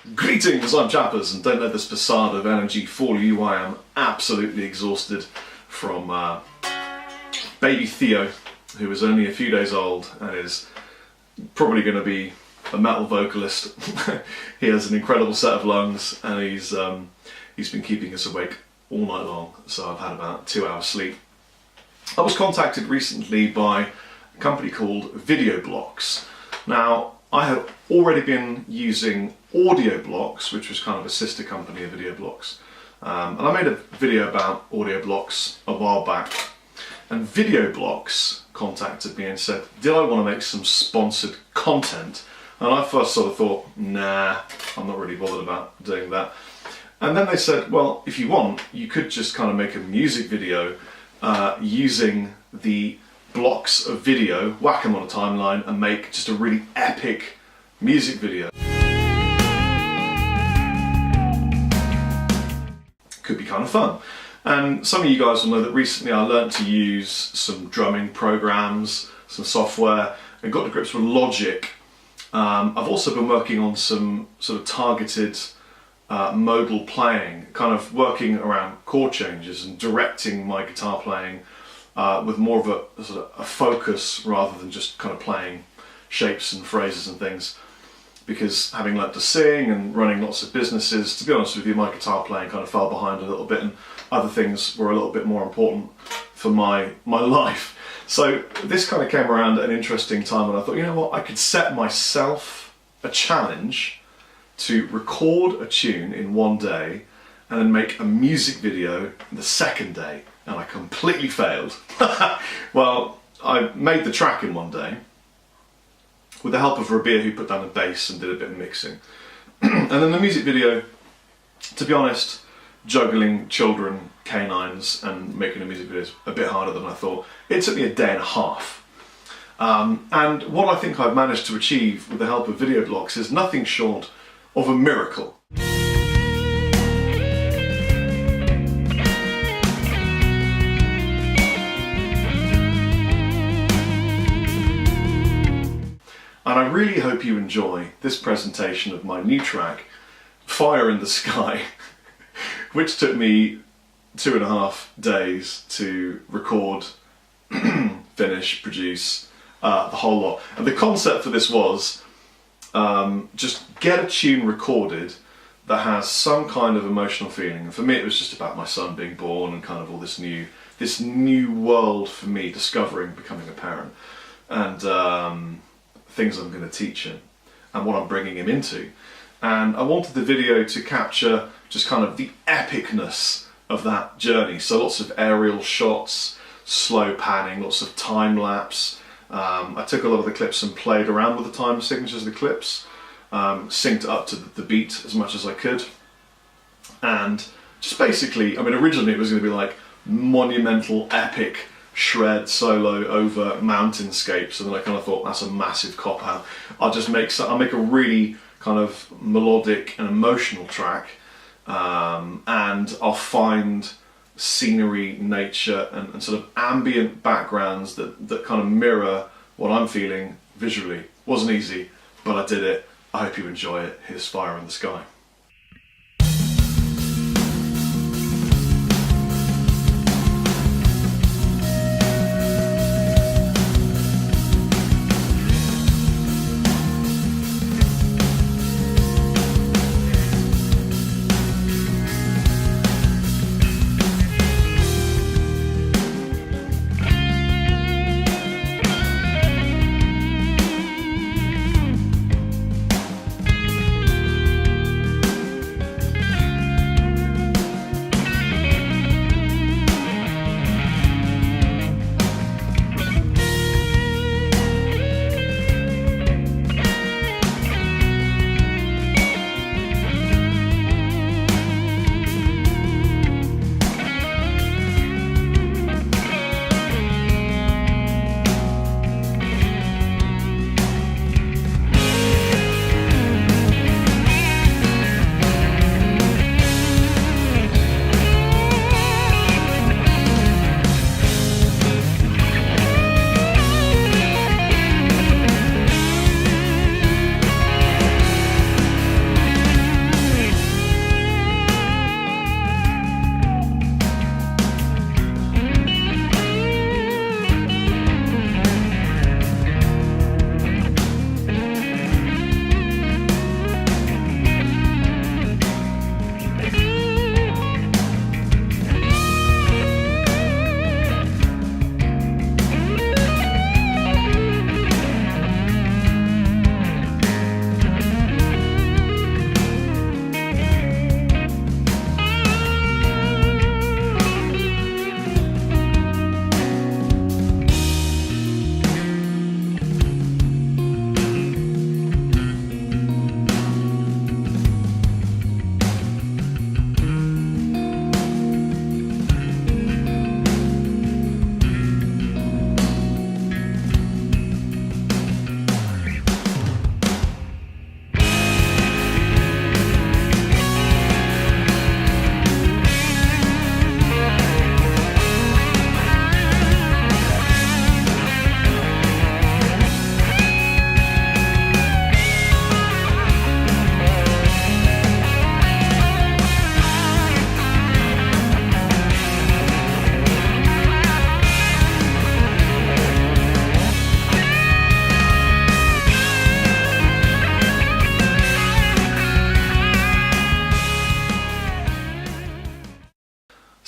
Greetings, I'm Chappers, and don't let this facade of energy fool you. I am absolutely exhausted from baby Theo, who is only a few days old and is probably going to be a metal vocalist. He has an incredible set of lungs, and he's been keeping us awake all night long, so I've had about 2 hours sleep. I was contacted recently by a company called Video Blocks. Now, I had already been using Audio Blocks, which was kind of a sister company of Video Blocks, and I made a video about Audio Blocks a while back, and Video Blocks contacted me and said, did I want to make some sponsored content? And I first sort of thought, nah, I'm not really bothered about doing that. And then they said, well, if you want, you could just kind of make a music video using the blocks of video, whack them on a timeline, and make just a really epic music video. Could be kind of fun. And some of you guys will know that recently I learned to use some drumming programs, some software, and got to grips with Logic. I've also been working on some sort of targeted modal playing, kind of working around chord changes and directing my guitar playing with more of a sort of a focus rather than just kind of playing shapes and phrases and things. Because having learnt to sing and running lots of businesses, to be honest with you, my guitar playing kind of fell behind a little bit, and other things were a little bit more important for my life. So this kind of came around at an interesting time, and I thought, you know what, I could set myself a challenge to record a tune in one day and then make a music video the second day, and I completely failed. Well, I made the track in one day with the help of Rabia, who put down the bass and did a bit of mixing. And then the music video, to be honest, juggling children, canines, and making a music video is a bit harder than I thought. It took me a day and a half. And what I think I've managed to achieve with the help of Video Blocks is nothing short of a miracle. And I really hope you enjoy this presentation of my new track, Fire in the Sky, which took me 2.5 days to record, finish, produce, the whole lot. And the concept for this was just get a tune recorded that has some kind of emotional feeling. And for me it was just about my son being born and kind of all this new world for me, discovering, becoming a parent, and things I'm going to teach him and what I'm bringing him into. And I wanted the video to capture just kind of the epicness of that journey. So lots of aerial shots, slow panning, lots of time lapse. I took a lot of the clips and played around with the time signatures of the clips, synced up to the beat as much as I could. And just basically, I mean, originally it was going to be like monumental, epic shred solo over mountainscapes, and then I kind of thought that's a massive cop out. I'll make a really kind of melodic and emotional track, and I'll find scenery, nature, and sort of ambient backgrounds that kind of mirror what I'm feeling visually. Wasn't easy, but I did it. I hope you enjoy it. Here's Fire in the Sky.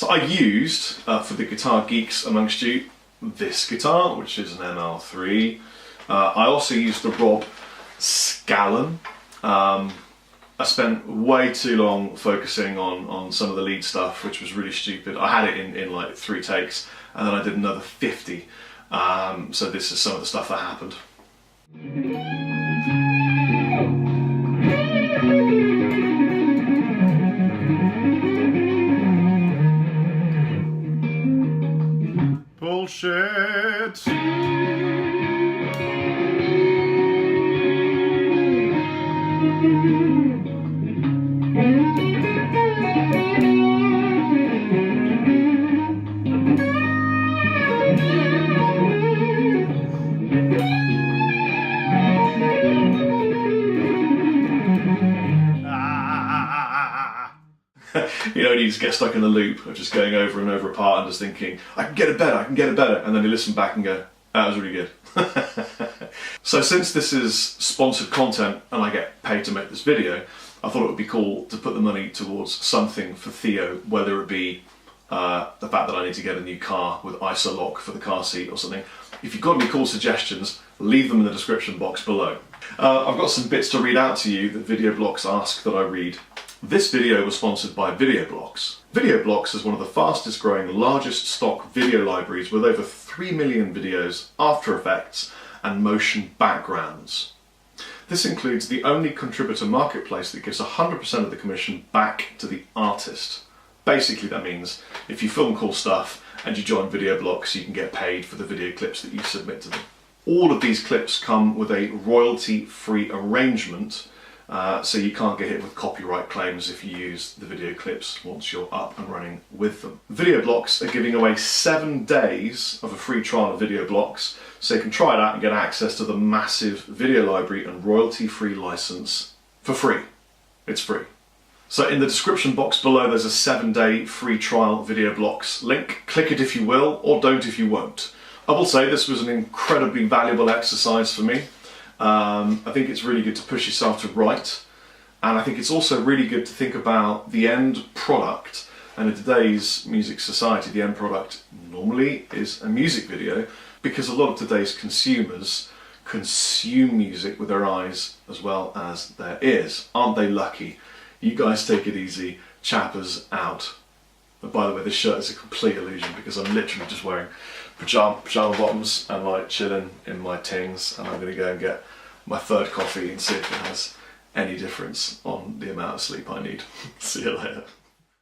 So I used, for the guitar geeks amongst you, this guitar, which is an ML3. I also used the Rob Chapman. I spent way too long focusing on some of the lead stuff, which was really stupid. I had it in like 3 takes, and then I did another 50. So this is some of the stuff that happened. Bullshit. You know, you just get stuck in the loop of just going over and over a part and just thinking, I can get it better, I can get it better, and then you listen back and go, that was really good. So since this is sponsored content and I get paid to make this video, I thought it would be cool to put the money towards something for Theo, whether it be the fact that I need to get a new car with ISO lock for the car seat or something. If you've got any cool suggestions, leave them in the description box below. I've got some bits to read out to you that Video Blocks ask that I read. This video was sponsored by Video Blocks. Video Blocks is one of the fastest growing, largest stock video libraries with over 3 million videos, After Effects and motion backgrounds. This includes the only contributor marketplace that gives 100% of the commission back to the artist. Basically that means if you film cool stuff and you join Video Blocks, you can get paid for the video clips that you submit to them. All of these clips come with a royalty-free arrangement, so you can't get hit with copyright claims if you use the video clips once you're up and running with them. Video Blocks are giving away 7 days of a free trial of Video Blocks, so you can try it out and get access to the massive video library and royalty-free license for free. It's free. So in the description box below there's a 7-day free trial Video Blocks link. Click it if you will, or don't if you won't. I will say this was an incredibly valuable exercise for me. I think it's really good to push yourself to write, and I think it's also really good to think about the end product. And in today's music society, the end product normally is a music video, because a lot of today's consumers consume music with their eyes as well as their ears. Aren't they lucky? You guys take it easy. Chappers out. And by the way, this shirt is a complete illusion because I'm literally just wearing pajama bottoms and like chilling in my tings, and I'm going to go and get my 3rd coffee and see if it has any difference on the amount of sleep I need. See you later.